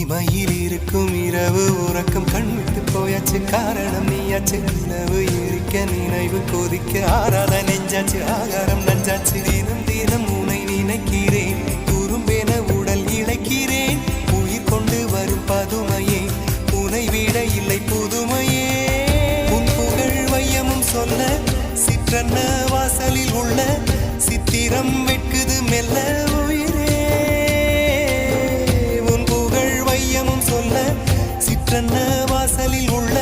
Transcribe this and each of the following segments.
தனிமையில் இருக்கும் இரவு உறக்கம் கண்விட்டு போயாச்சு காரணம் நீயாச்சு நிலவு எரிக்க நினைவு கொதிக்க ஆறாத நெஞ்சாச்சு ஆகாரம் நஞ்சாச்சு தினம் தினம் உனை நினைக்கிறேன் குறும்பென உடல் இழைக்கிறேன் உயிர் கொண்டு வரும் பதுமையே உனை விட இல்லை புதுமையே உன் புகழ் வையமும் சொல்ல சிற்றன்ன வாசலில் உள்ள சித்திரம் வெட்குது மெல்ல வாசலில் உள்ள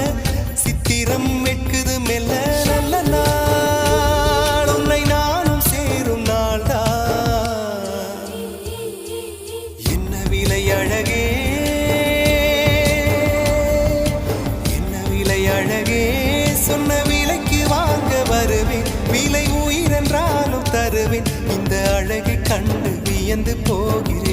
சித்திரம் வெட்குது மெல்ல நல்ல நாள் உன்னை நானும் சேரும் நாள்தான் என்ன விலை அழகே என்ன விலை அழகே சொன்ன விலைக்கு வாங்க வருவேன் விலை உயிரென்றாலும் தருவேன் இந்த அழகை கண்டு வியந்து போகிறேன்